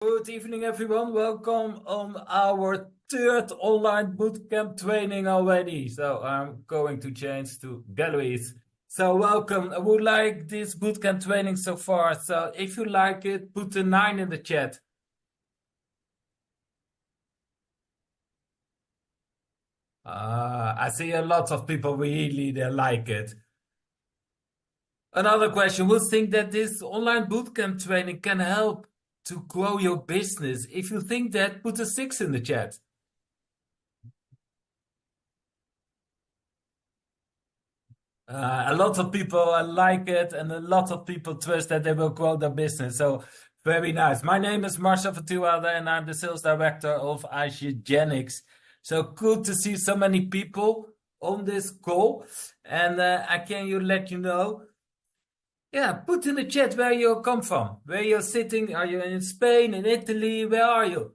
Good evening, everyone. Welcome on our third online bootcamp training already. So I'm going to change to galleries. So welcome. I would like this bootcamp training so far. So if you like it, put a 9 in the chat. I see a lot of people really they like it. Another question, who think that this online bootcamp training can help to grow your business? If you think that, put a 6 in the chat. A lot of people like it, and a lot of people trust that they will grow their business. So very nice. My name is Marcel Vertuade, and I'm the sales director of Isogenics. So good to see so many people on this call. And I can let you know. Yeah, put in the chat where you come from, where you're sitting. Are you in Spain, in Italy? Where are you?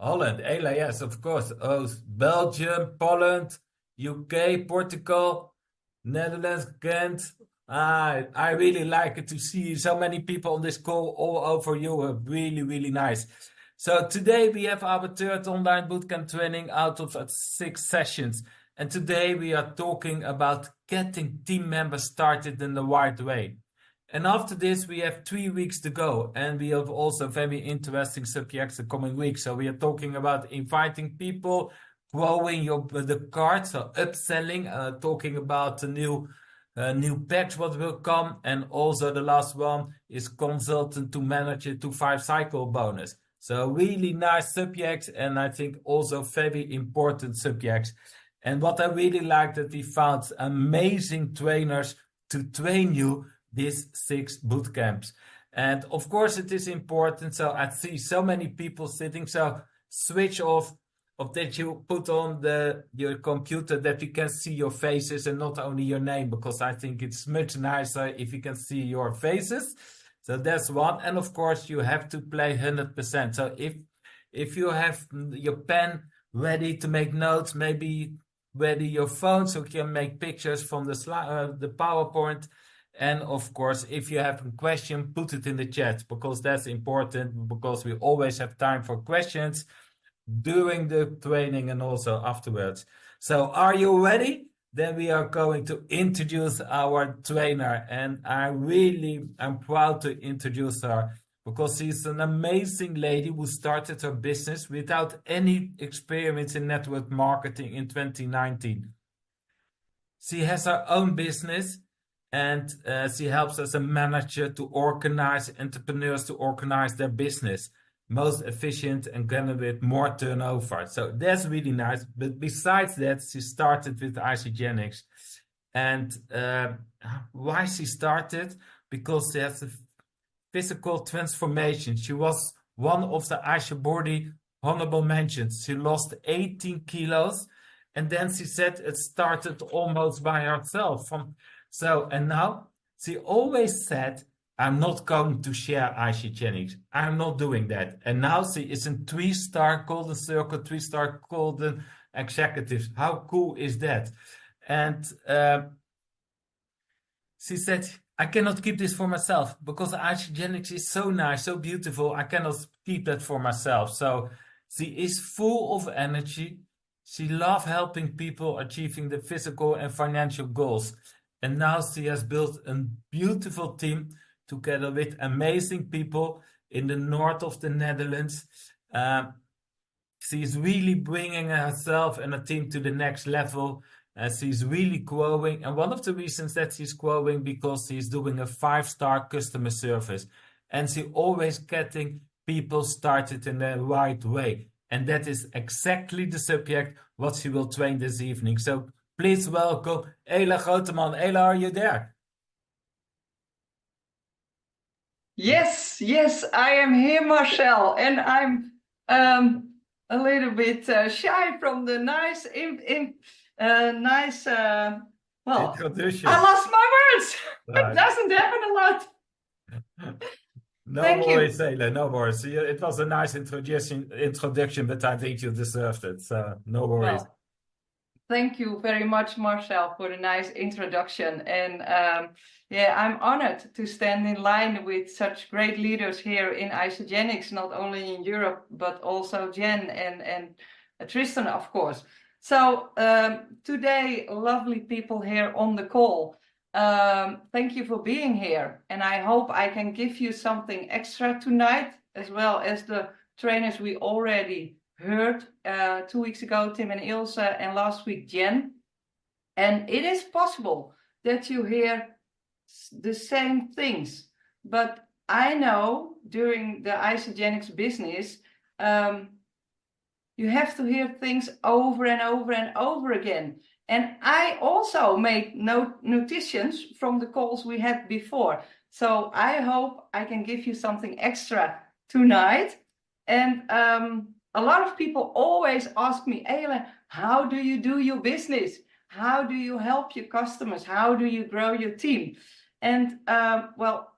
Holland, Ela, yes, of course. Oh, Belgium, Poland, UK, Portugal, Netherlands, Ghent. I really like it to see so many people on this call all over Europe. Really, really nice. So today we have our third online bootcamp training out of 6 sessions. And today we are talking about getting team members started in the right way. And after this, we have 3 weeks to go. And we have also very interesting subjects the coming weeks. So we are talking about inviting people, growing the cart, so upselling, talking about the new patch what will come. And also the last one is consultant to manager to 5 cycle bonus. So really nice subjects, and I think also very important subjects. And what I really like that we found amazing trainers to train you these 6 boot camps. And of course it is important. So I see so many people sitting. So switch off of that you put on your computer that we can see your faces and not only your name, because I think it's much nicer if you can see your faces. So that's one. And of course you have to play 100%. So if you have your pen ready to make notes, maybe ready your phone so you can make pictures from the PowerPoint. And of course, if you have a question, put it in the chat, because that's important, because we always have time for questions during the training and also afterwards. So are you ready? Then we are going to introduce our trainer, and I'm proud to introduce her because she's an amazing lady who started her business without any experience in network marketing in 2019. She has her own business, and she helps as a manager to organize entrepreneurs to organize their business most efficient and generate more turnover. So that's really nice. But besides that, she started with Isogenics. And why she started? Because she has a physical transformation. She was one of the Isobody honorable mentions. She lost 18 kilos. And then she said it started almost by herself. And now she always said, I'm not going to share Isogenics. I'm not doing that. And now she is a 3-star Golden Circle, 3-star Golden Executive. How cool is that? And she said, I cannot keep this for myself because Isogenics is so nice, so beautiful. I cannot keep that for myself. So she is full of energy. She loves helping people achieving the physical and financial goals. And now she has built a beautiful team together with amazing people in the north of the Netherlands. She's really bringing herself and a team to the next level. She's really growing. And one of the reasons that she's growing because she's doing a 5-star customer service. And she's always getting people started in the right way. And that is exactly the subject what she will train this evening. So please welcome Ela Grooteman. Ela, are you there? Yes, I am here, Marcel, and I'm a little bit shy from the nice, introduction. I lost my words. It doesn't happen a lot. No worries, Ela, no worries. It was a nice introduction, but I think you deserved it, so no worries. Well, Thank you very much, Marcel, for the nice introduction. And yeah, I'm honored to stand in line with such great leaders here in Isogenics, not only in Europe, but also Jen and Tristan, of course. So today, lovely people here on the call. Thank you for being here. And I hope I can give you something extra tonight, as well as the trainers we already heard 2 weeks ago, Tim and Ilse, and last week, Jen. And it is possible that you hear the same things. But I know during the Isogenics business, you have to hear things over and over and over again. And I also made notations from the calls we had before. So I hope I can give you something extra tonight. And a lot of people always ask me, Ayla, how do you do your business? How do you help your customers? How do you grow your team? And well,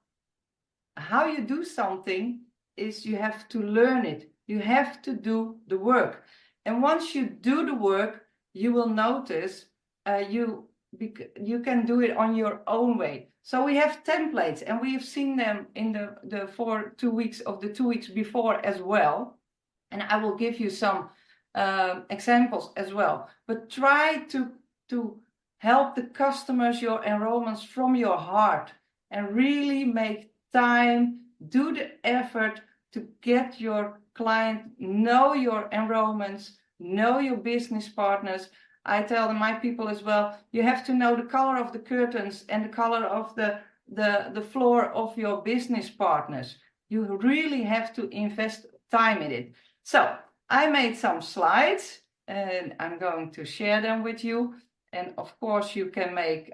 how you do something is you have to learn it. You have to do the work. And once you do the work, you will notice you can do it on your own way. So we have templates, and we have seen them in the 2 weeks of the 2 weeks before as well. And I will give you some examples as well. But try to help the customers, your enrollments, from your heart, and really make time, do the effort to get your client, know your enrollments, know your business partners. I tell my people as well, you have to know the color of the curtains and the color of the floor of your business partners. You really have to invest time in it. So I made some slides, and I'm going to share them with you. And of course, you can make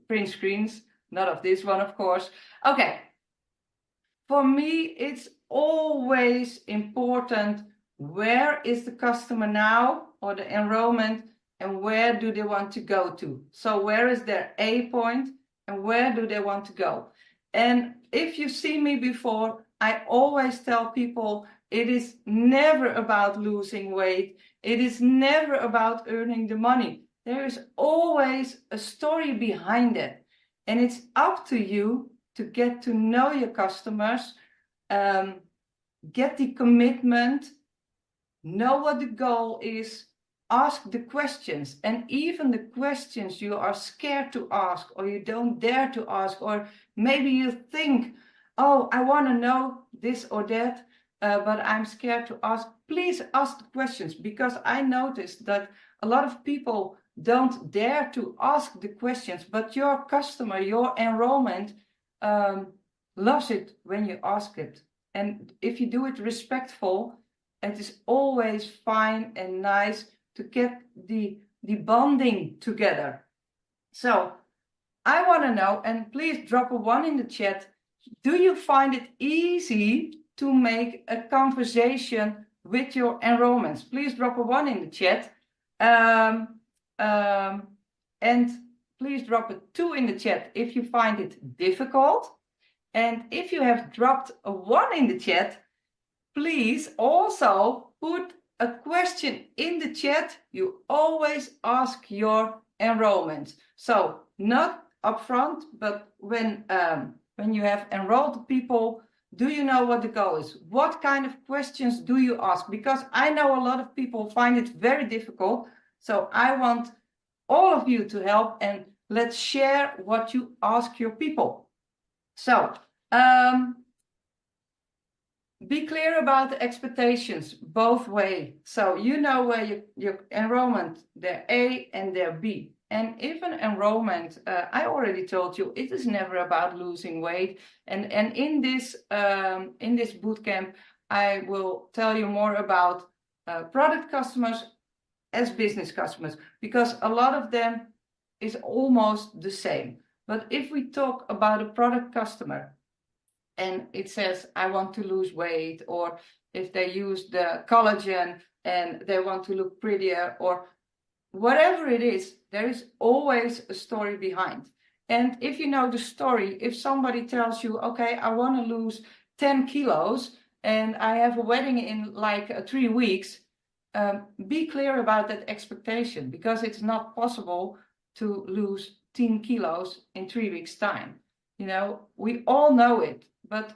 print screens, not of this one, of course. Okay. For me, it's always important, where is the customer now, or the enrollment, and where do they want to go to? So where is their A point, and where do they want to go? And if you see me before, I always tell people, it is never about losing weight. It is never about earning the money. There is always a story behind it. And it's up to you to get to know your customers, get the commitment, know what the goal is, ask the questions. And even the questions you are scared to ask, or you don't dare to ask, or maybe you think, oh, I want to know this or that, but I'm scared to ask. Please ask the questions, because I noticed that a lot of people don't dare to ask the questions, but your customer, your enrollment, loves it when you ask it. And if you do it respectful, it is always fine and nice to get the bonding together. So I want to know, and please drop a 1 in the chat, do you find it easy to make a conversation with your enrollments? Please drop a 1 in the chat. And please drop a 2 in the chat if you find it difficult. And if you have dropped a 1 in the chat, please also put a question in the chat you always ask your enrollments. So not upfront, but when you have enrolled people, do you know what the goal is? What kind of questions do you ask? Because I know a lot of people find it very difficult. So I want all of you to help, and let's share what you ask your people. So be clear about the expectations both ways. So you know where your enrollment, their A and their B. And even enrollment, I already told you, it is never about losing weight. And in this bootcamp, I will tell you more about product customers as business customers, because a lot of them is almost the same. But if we talk about a product customer, and it says, I want to lose weight, or if they use the collagen and they want to look prettier, or whatever it is, there is always a story behind. And if you know the story, if somebody tells you, okay, I want to lose 10 kilos and I have a wedding in like 3 weeks, be clear about that expectation, because it's not possible to lose 10 kilos in 3 weeks' time. You know, we all know it, but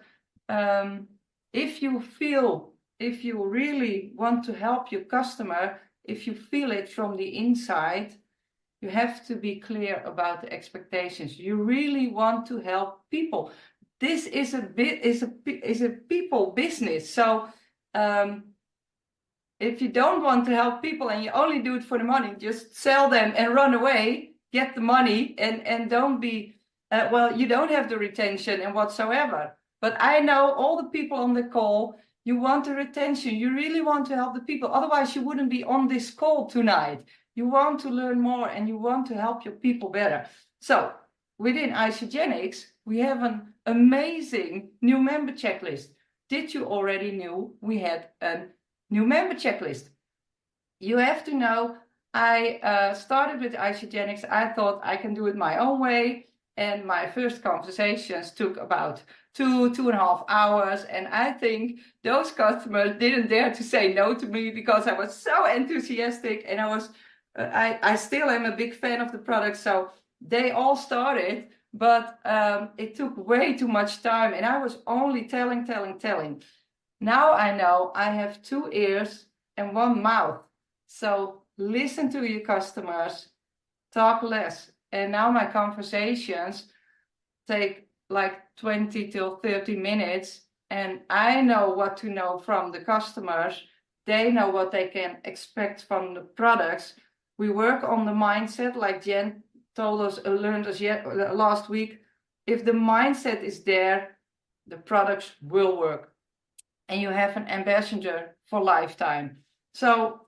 if you really want to help your customer, if you feel it from the inside, you have to be clear about the expectations. You really want to help people. This is a people business. So if you don't want to help people and you only do it for the money, just sell them and run away, get the money, and don't be you don't have the retention and whatsoever. But I know all the people on the call, you want the retention. You really want to help the people. Otherwise, you wouldn't be on this call tonight. You want to learn more and you want to help your people better. So within Isagenix, we have an amazing new member checklist. Did you already know we had a new member checklist? You have to know, I started with Isagenix. I thought I can do it my own way. And my first conversations took about 2.5 hours. And I think those customers didn't dare to say no to me because I was so enthusiastic, and I still am a big fan of the product. So they all started, but it took way too much time, and I was only telling. Now I know I have 2 ears and 1 mouth. So listen to your customers, talk less. And now my conversations take like 20 till 30 minutes, and I know what to know from the customers. They know what they can expect from the products. We work on the mindset, like Jen learned us last week. If the mindset is there, the products will work. And you have an ambassador for lifetime. So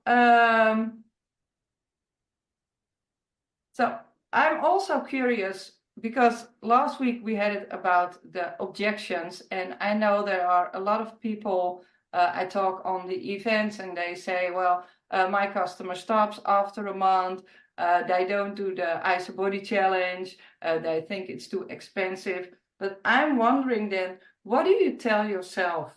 I'm also curious, because last week we had it about the objections, and I know there are a lot of people, I talk on the events and they say, well, my customer stops after a month, they don't do the ISO body challenge, they think it's too expensive. But I'm wondering then, what do you tell yourself?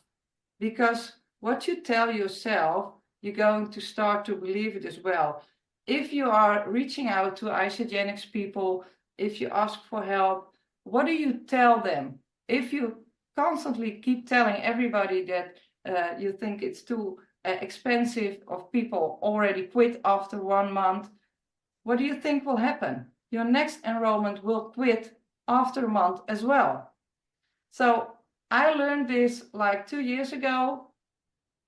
Because what you tell yourself, you're going to start to believe it as well. If you are reaching out to Isagenix people, if you ask for help, what do you tell them? If you constantly keep telling everybody that you think it's too expensive, of people already quit after 1 month, what do you think will happen? Your next enrollment will quit after a month as well. So I learned this like 2 years ago.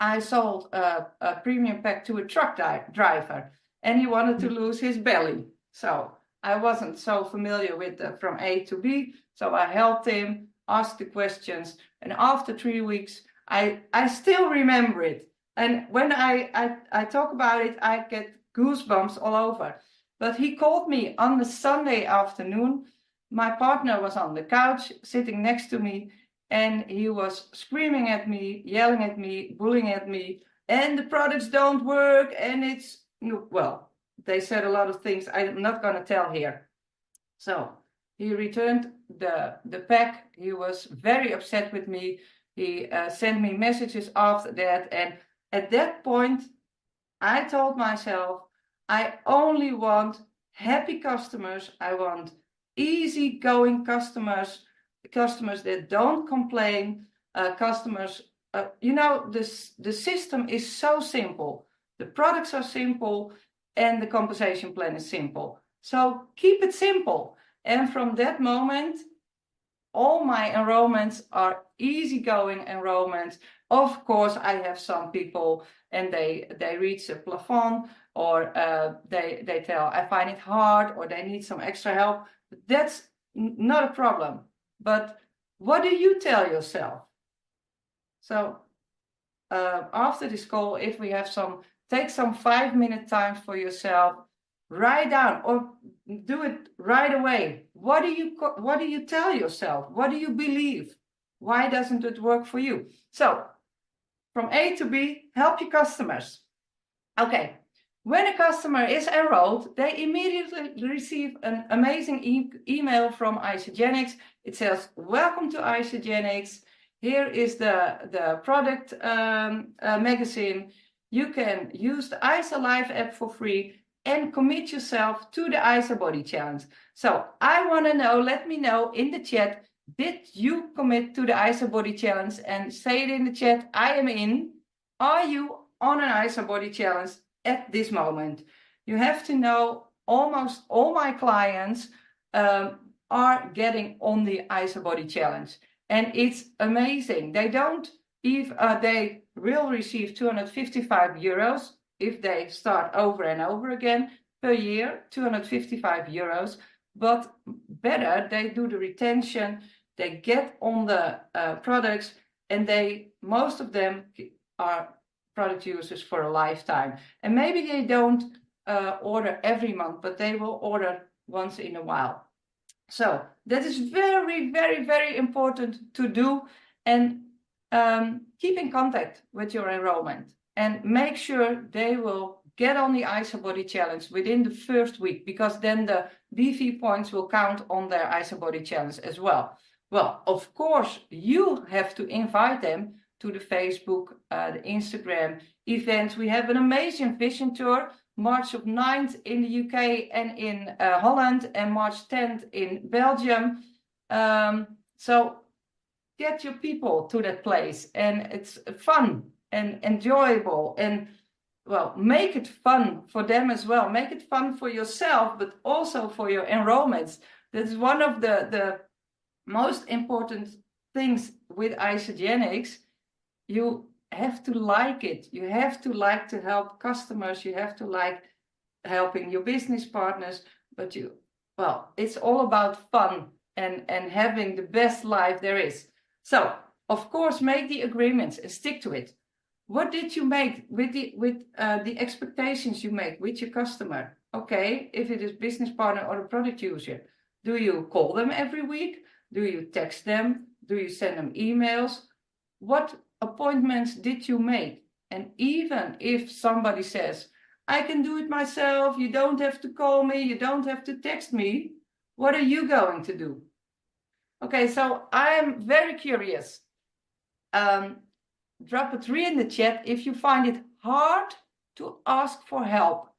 I sold a premium pack to a truck driver, and he wanted to lose his belly. So I wasn't so familiar with from A to B. So I helped him, asked the questions, and after 3 weeks, I still remember it. And when I talk about it, I get goosebumps all over. But he called me on the Sunday afternoon. My partner was on the couch sitting next to me, and he was screaming at me, yelling at me, bullying at me, and the products don't work, and it's, well, they said a lot of things I'm not going to tell here. So he returned the pack. He was very upset with me. He sent me messages after that, and at that point, I told myself, I only want happy customers. I want easygoing customers that don't complain, customers, the system is so simple. The products are simple and the compensation plan is simple. So keep it simple. And from that moment, all my enrollments are easygoing enrollments. Of course, I have some people and they reach a plafond, or they tell I find it hard, or they need some extra help. That's not a problem. But what do you tell yourself? So after this call, if we have take some 5-minute time for yourself, write down or do it right away. What do you tell yourself? What do you believe? Why doesn't it work for you? So from A to B, help your customers. Okay. When a customer is enrolled, they immediately receive an amazing email from Isagenix. It says, welcome to Isagenix. Here is the product magazine. you can use the ISA Live app for free and commit yourself to the ISA Body Challenge. So I want to know, let me know in the chat, did you commit to the ISA Body Challenge? And say it in the chat, I am in. Are you on an ISA Body Challenge at this moment? You have to know almost all my clients are getting on the ISA Body Challenge. And it's amazing. They don't even, they will receive 255 euros if they start over and over again per year, 255 euros. But better, they do the retention, they get on the products, and most of them are product users for a lifetime. And maybe they don't order every month, but they will order once in a while. So that is very, very, very important to do. And keep in contact with your enrollment and make sure they will get on the ISA Body Challenge within the first week, because then the BV points will count on their ISA Body Challenge as well. Well, of course, you have to invite them to the Facebook, the Instagram events. We have an amazing vision tour, March 9th in the UK and in Holland, and March 10th in Belgium. So get your people to that place, and it's fun and enjoyable, and well, make it fun for them as well. Make it fun for yourself, but also for your enrollments. That's one of the most important things with Isagenix. You have to like it. You have to like to help customers. You have to like helping your business partners. But it's all about fun and having the best life there is. So, of course, make the agreements and stick to it. What did you make with the expectations you make with your customer? Okay, if it is business partner or a product user, do you call them every week? Do you text them? Do you send them emails? What appointments did you make? And even if somebody says, I can do it myself, you don't have to call me, you don't have to text me, what are you going to do? Okay, so I'm very curious. Drop a 3 in the chat if you find it hard to ask for help.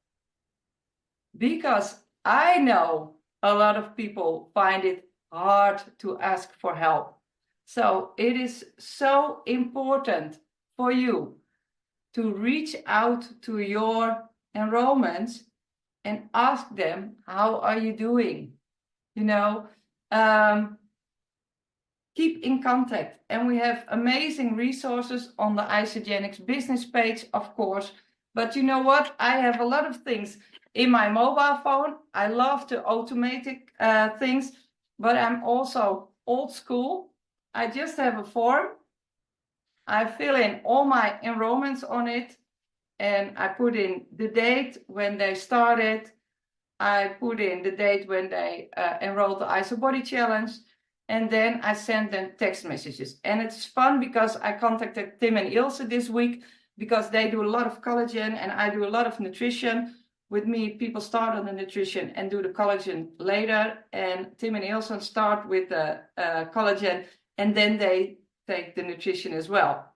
Because I know a lot of people find it hard to ask for help. So it is so important for you to reach out to your enrollments and ask them, how are you doing? Keep in contact. And we have amazing resources on the Isagenix business page, of course. But you know what? I have a lot of things in my mobile phone. I love to automate things, but I'm also old school. I just have a form. I fill in all my enrollments on it, and I put in the date when they started. I put in the date when they enrolled the ISA Body Challenge. And then I send them text messages. And it's fun because I contacted Tim and Ilse this week because they do a lot of collagen and I do a lot of nutrition. With me, people start on the nutrition and do the collagen later. And Tim and Ilse start with the collagen and then they take the nutrition as well.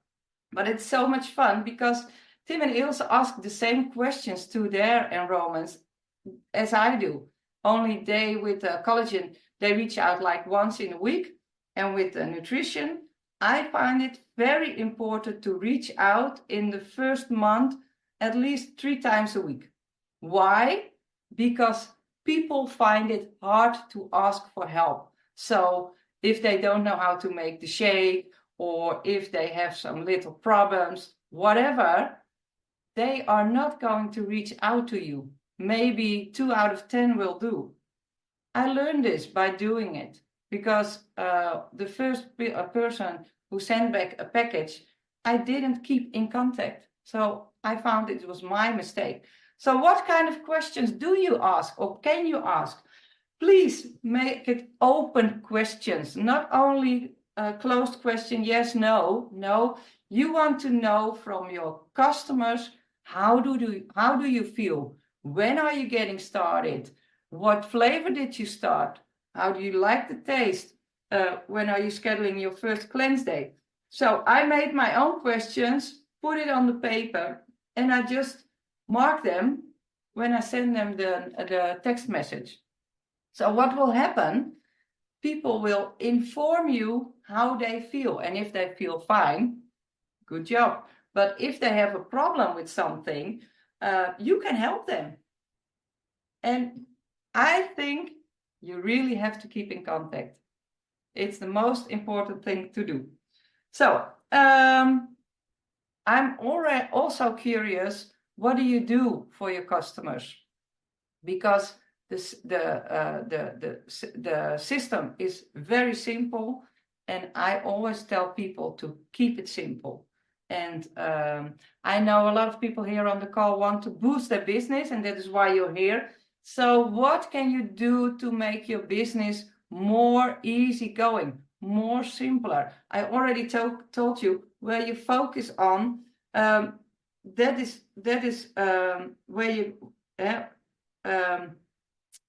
But it's so much fun because Tim and Ilse ask the same questions to their enrollments as I do. Only they, with the collagen, they reach out like once in a week. And with the nutrition, I find it very important to reach out in the first month at least 3 times a week. Why? Because people find it hard to ask for help. So if they don't know how to make the shake, or if they have some little problems, whatever, they are not going to reach out to you. Maybe 2 out of 10 will do. I learned this by doing it because the first person who sent back a package, I didn't keep in contact. So I found it was my mistake. So what kind of questions do you ask or can you ask? Please make it open questions, not only a closed question, yes, no. No, you want to know from your customers, how do you feel? When are you getting started? What flavor did you start? How do you like the taste? When are you scheduling your first cleanse day? So I made my own questions, put it on the paper, and I just mark them when I send them the text message. So what will happen? People will inform you how they feel, and if they feel fine, good job. But if they have a problem with something, you can help them. And I think you really have to keep in contact. It's the most important thing to do. So I'm already also curious, what do you do for your customers? Because the system is very simple, and I always tell people to keep it simple. And I know a lot of people here on the call want to boost their business, and that is why you're here. So what can you do to make your business more easygoing, more simpler? I already told you where you focus on. That is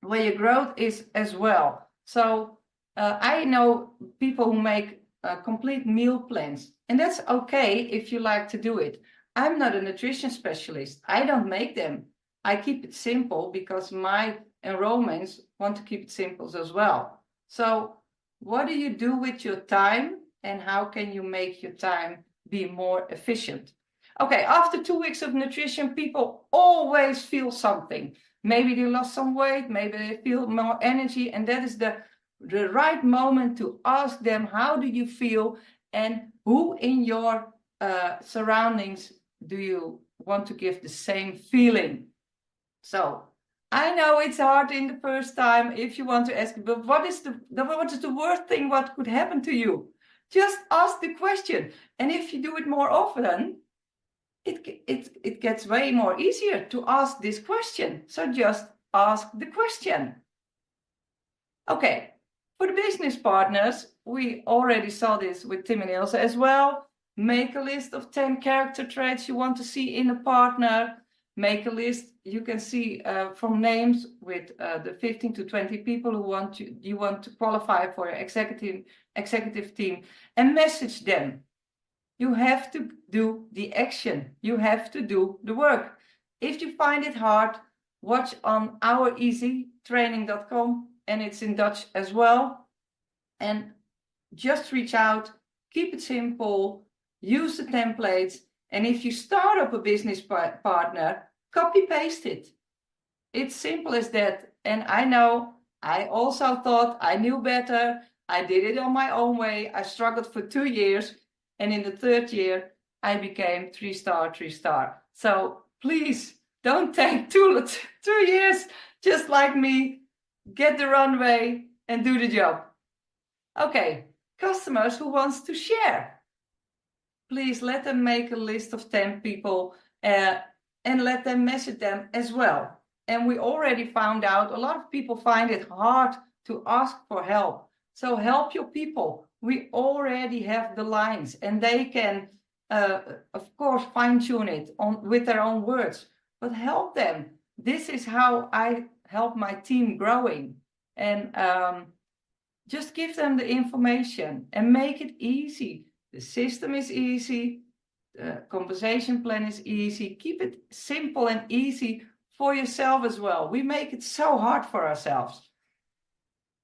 where your growth is as well. So I know people who make complete meal plans, and that's okay if you like to do it. I'm not a nutrition specialist. I don't make them. I keep it simple because my enrollments want to keep it simple as well. So what do you do with your time, and how can you make your time be more efficient? Okay, after 2 weeks of nutrition, people always feel something. Maybe they lost some weight, maybe they feel more energy, and that is the right moment to ask them, how do you feel, and who in your surroundings do you want to give the same feeling? So I know it's hard in the first time if you want to ask, but what is the worst thing what could happen to you? Just ask the question, and if you do it more often, it gets way more easier to ask this question. So just ask the question. Okay, for the business partners, we already saw this with Tim and Ilse as well. Make a list of 10 character traits you want to see in a partner. Make a list, you can see from names with the 15 to 20 people who you want to qualify for your executive team, and message them. You have to do the action. You have to do the work. If you find it hard, watch on oureasytraining.com, and it's in Dutch as well. And just reach out, keep it simple, use the templates. And if you start up a business partner, copy paste it. It's simple as that. And I know I also thought I knew better. I did it on my own way. I struggled for 2 years. And in the 3rd year, I became 3-star. So please don't take 2 years, just like me. Get the runway and do the job. Okay, customers who wants to share. Please let them make a list of 10 people and let them message them as well. And we already found out a lot of people find it hard to ask for help. So help your people. We already have the lines, and they can, of course, fine-tune it with their own words. But help them. This is how I help my team growing. And just give them the information and make it easy. The system is easy. The conversation plan is easy. Keep it simple and easy for yourself as well. We make it so hard for ourselves.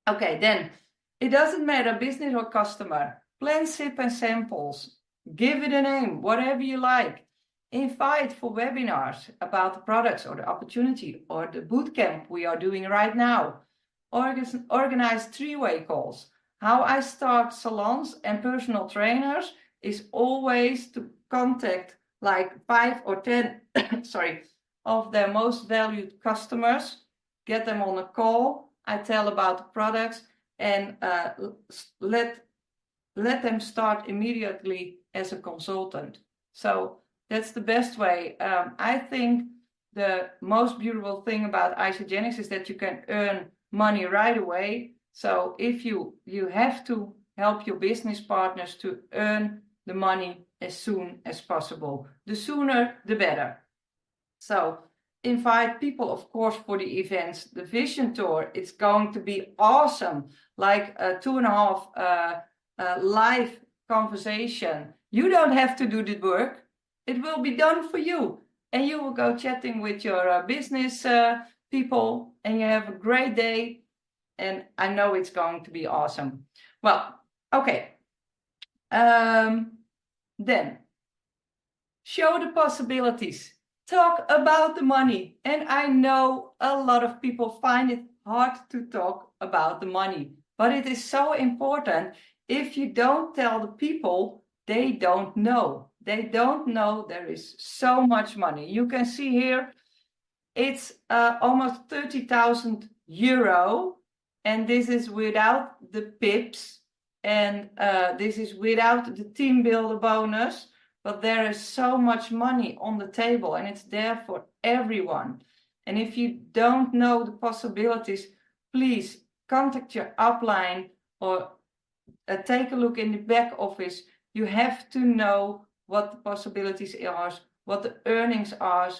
Okay, then. It doesn't matter, business or customer. Plan, sip, and samples. Give it a name, whatever you like. Invite for webinars about the products or the opportunity or the bootcamp we are doing right now. Organize 3-way calls. How I start salons and personal trainers is always to contact like 5 or 10 of their most valued customers. Get them on a call. I tell about the products. And let them start immediately as a consultant. So that's the best way. I think the most beautiful thing about Isogenics is that you can earn money right away. So if you have to help your business partners to earn the money as soon as possible. The sooner, the better. So invite people, of course, for the events. The vision tour, it's going to be awesome. Like a 2.5 live conversation. You don't have to do the work. It will be done for you. and you will go chatting with your business people, and you have a great day, and I know it's going to be awesome. Well, okay. Then show the possibilities. Talk about the money. And I know a lot of people find it hard to talk about the money, but it is so important. If you don't tell the people, they don't know. They don't know there is so much money. You can see here, it's almost 30,000 euro, and this is without the pips, and this is without the team builder bonus. But there is so much money on the table, and it's there for everyone. And if you don't know the possibilities, please contact your upline or take a look in the back office. You have to know what the possibilities are, what the earnings are.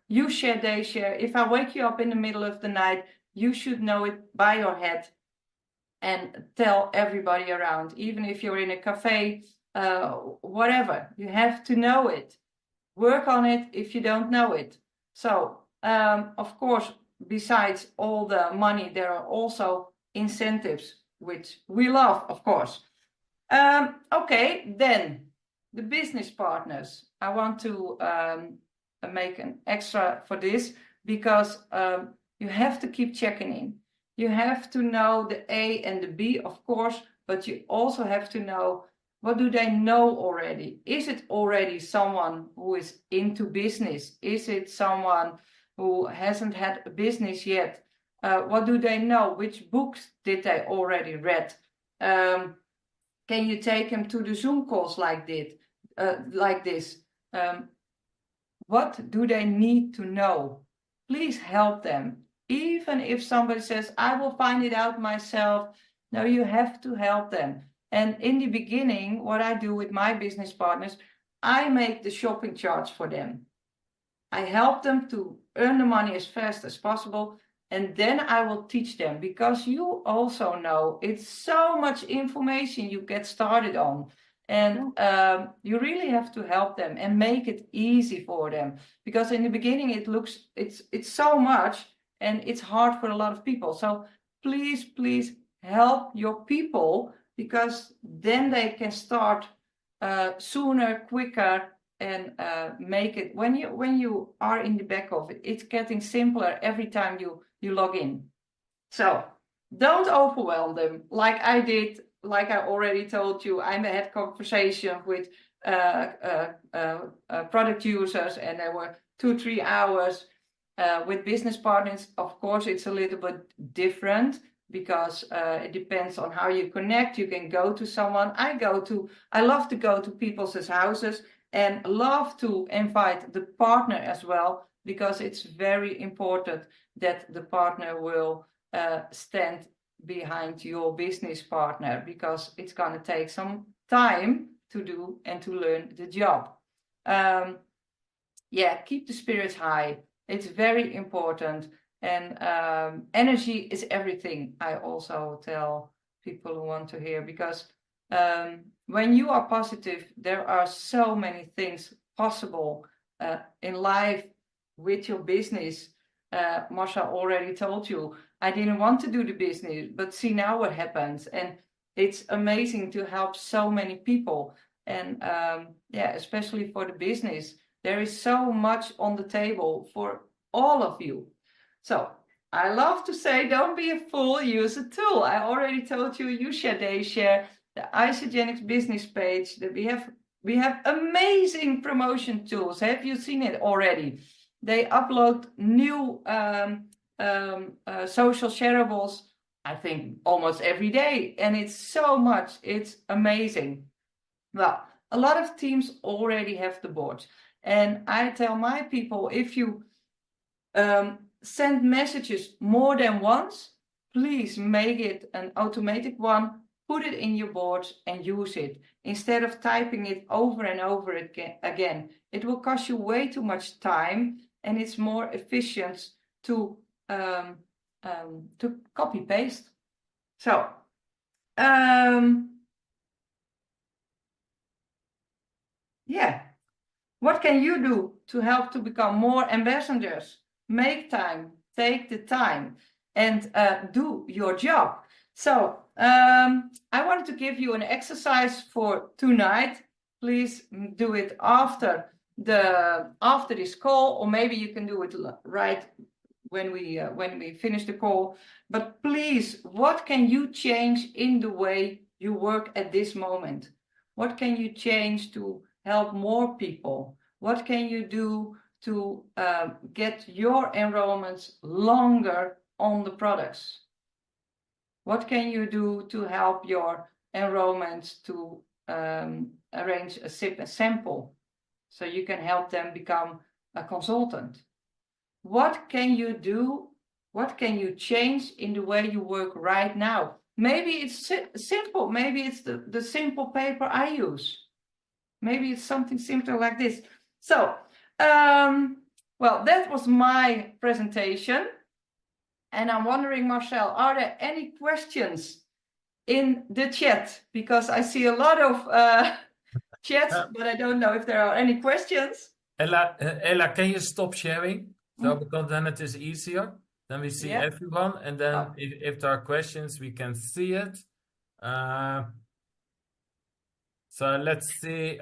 You share, they share. If I wake you up in the middle of the night, you should know it by your head and tell everybody around. Even if you're in a cafe, whatever, you have to know it. Work on it if you don't know it. So, of course, besides all the money, there are also incentives, which we love, of course. Okay, then the business partners. I want to make an extra for this because you have to keep checking in. You have to know the A and the B, of course, but you also have to know, what do they know already? Is it already someone who is into business? Is it someone who hasn't had a business yet? What do they know? Which books did they already read? Can you take them to the Zoom calls like this? What do they need to know? Please help them. Even if somebody says, I will find it out myself. No, you have to help them. And in the beginning, what I do with my business partners, I make the shopping charts for them. I help them to earn the money as fast as possible. And then I will teach them, because you also know it's so much information you get started on. And you really have to help them and make it easy for them, because in the beginning it's so much and it's hard for a lot of people. So please help your people, because then they can start sooner, quicker, and make it, when you are in the back of it, it's getting simpler every time you log in. So don't overwhelm them like I did. Like I already told you, I had conversation with product users, and there were 2-3 hours. With business partners, of course, it's a little bit different, because it depends on how you connect. You can go to someone. I love to go to people's houses, and love to invite the partner as well, because it's very important that the partner will stand behind your business partner, because it's going to take some time to do and to learn the job. Keep the spirits high. It's very important. And energy is everything, I also tell people who want to hear, because when you are positive, there are so many things possible in life with your business. Marsha already told you, I didn't want to do the business, but see now what happens. And it's amazing to help so many people. And especially for the business, there is so much on the table for all of you. So I love to say, don't be a fool, use a tool. I already told you, you share, they share, the Isogenics business page, that we have amazing promotion tools. Have you seen it already? They upload new social shareables, I think almost every day, and it's so much, it's amazing. Well, a lot of teams already have the boards, and I tell my people, if you send messages more than once, please make it an automatic one, put it in your boards and use it, instead of typing it over and over again. It will cost you way too much time, and it's more efficient to copy paste. So What can you do to help to become more ambassadors? Make time, take the time, and do your job. So I wanted to give you an exercise for tonight. Please do it after this call, or maybe you can do it right when we finish the call. But please, what can you change in the way you work at this moment? What can you change to help more people? What can you do to get your enrollments longer on the products? What can you do to help your enrollments to arrange a sample so you can help them become a consultant? What can you do? What can you change in the way you work right now? Maybe it's simple. Maybe it's the simple paper I use. Maybe it's something simple like this. So, well, that was my presentation. And I'm wondering, Marcel, are there any questions in the chat? Because I see a lot of chats, but I don't know if there are any questions. Ella, can you stop sharing? So because then it is easier. Then we see everyone, and then if there are questions, we can see it. So let's see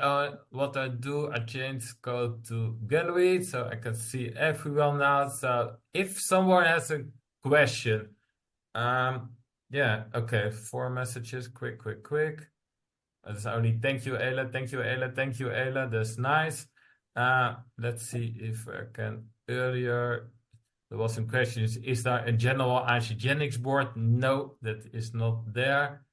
what I do. I change code to gallery, so I can see everyone now. So if someone has a question, yeah, okay, 4 messages, quick. It's only thank you, Ella, thank you, Ella, thank you, Ella. That's nice. Let's see if I can earlier. There was some questions. Is there a general isogenics board? No, that is not there.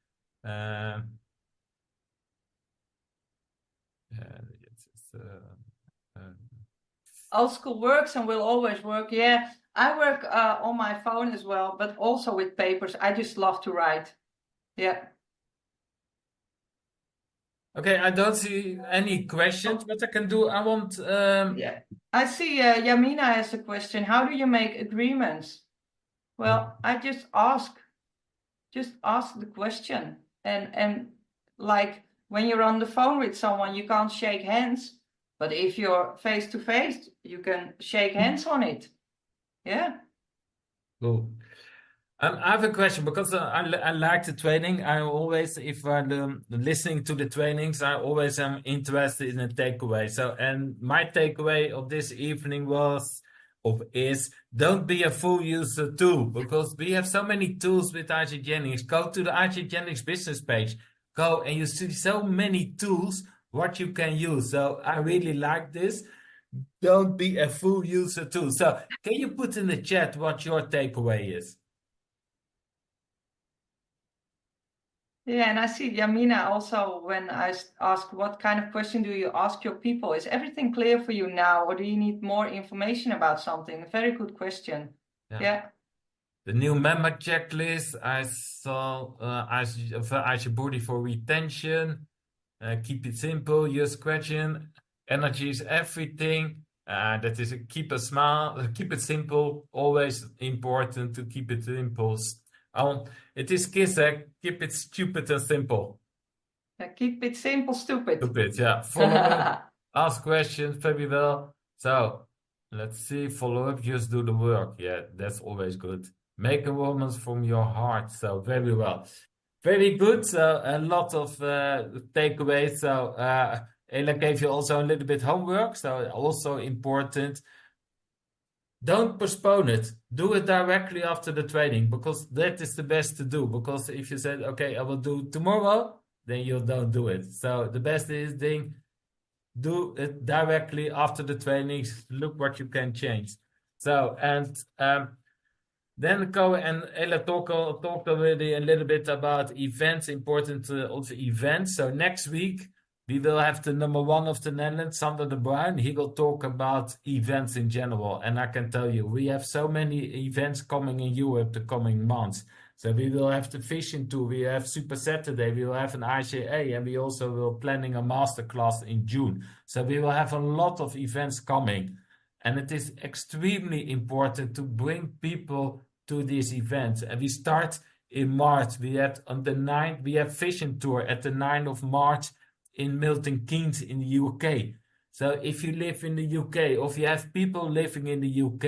Old school works and will always work. Yeah, I work on my phone as well, but also with papers. I just love to write. Yeah. Okay, I don't see any questions. What I can do, I want. Yeah, I see. Yamina has a question. How do you make agreements? Well, I just ask the question, and like when you're on the phone with someone, you can't shake hands, but if you're face to face, you can shake hands on it. Yeah. Cool. I have a question because I like the training. I always, if I'm listening to the trainings, I always am interested in a takeaway. So, and my takeaway of this evening is don't be a full user tool, because we have so many tools with Isagenix. Go to the Isagenix business page, go and you see so many tools what you can use. So I really like this. Don't be a full user tool. So can you put in the chat what your takeaway is? Yeah, and I see Yamina also when I ask what kind of question do you ask your people? Is everything clear for you now, or do you need more information about something? A very good question. Yeah. The new member checklist, I saw Body for retention. Keep it simple, use question. Energy is everything. That is keep a smile, keep it simple. Always important to keep it simple. It is Kisek, keep it stupid and simple. Keep it simple, stupid. Stupid, yeah. Follow up, ask questions, very well. So let's see, follow up, just do the work. Yeah, that's always good. Make a woman from your heart. So very well. Very good. So a lot of takeaways. So Ella gave you also a little bit homework. So also important. Don't postpone it. Do it directly after the training, because that is the best to do. Because if you said, okay, I will do tomorrow, then you don't do it. So the best is do it directly after the trainings. Look what you can change. So, and then go and Ella talk already a little bit about events, important also events. So next week, we will have the #1 of the Netherlands, Sander de Bruin. He will talk about events in general. And I can tell you, we have so many events coming in Europe the coming months. So we will have the fishing tour, we have Super Saturday, we will have an ICA, and we also will planning a masterclass in June. So we will have a lot of events coming. And it is extremely important to bring people to these events. And we start in March. We have on the 9th, we have fishing tour at the 9th of March in Milton Keynes in the UK. So if you live in the UK, or if you have people living in the UK,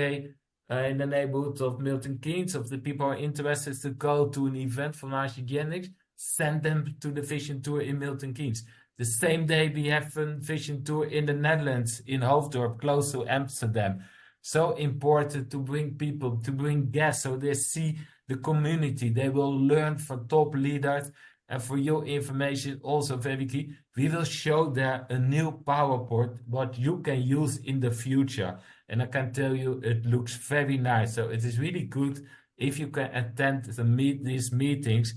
in the neighborhood of Milton Keynes, if the people are interested to go to an event for hygienics, send them to the fishing tour in Milton Keynes. The same day we have a fishing tour in the Netherlands, in Hoofddorp, close to Amsterdam. So important to bring people, to bring guests, so they see the community. They will learn from top leaders. And for your information, also very key, we will show there a new PowerPoint, what you can use in the future. And I can tell you, it looks very nice. So it is really good if you can attend these meetings.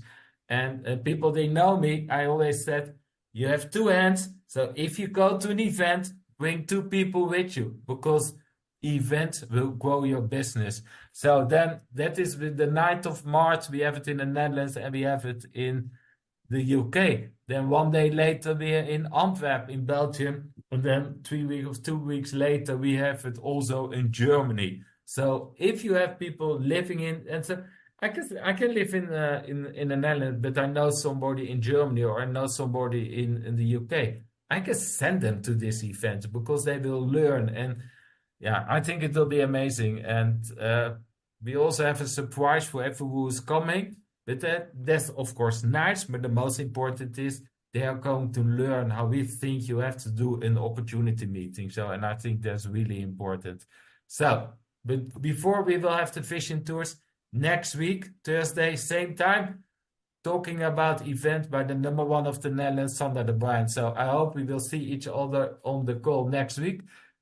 And people, they know me. I always said, you have two hands. So if you go to an event, bring two people with you, because events will grow your business. So then that is with the 9th of March. We have it in the Netherlands and we have it in the UK. Then one day later, we're in Antwerp in Belgium. And then 2 weeks later, we have it also in Germany. So if you have people living in, and so I can live in the Netherlands, but I know somebody in Germany, or I know somebody in the UK. I can send them to this event because they will learn. And yeah, I think it will be amazing. And we also have a surprise for everyone who is coming. But that's of course nice, but the most important is they are going to learn how we think you have to do an opportunity meeting. So, and I think that's really important. So, but before we will have the fishing tours next week, Thursday, same time, talking about event by the number one of the Netherlands, Sander de Bruin. So I hope we will see each other on the call next week.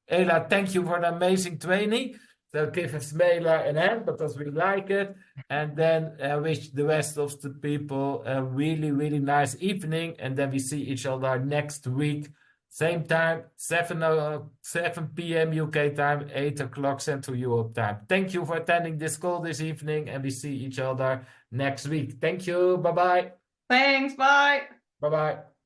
Ela, thank you for the amazing training. So give us Mailer a hand because we like it. And then I wish the rest of the people a really, really nice evening. And then we see each other next week. Same time, 7 p.m. UK time, 8 o'clock Central Europe time. Thank you for attending this call this evening. And we see each other next week. Thank you. Bye-bye. Thanks. Bye. Bye-bye.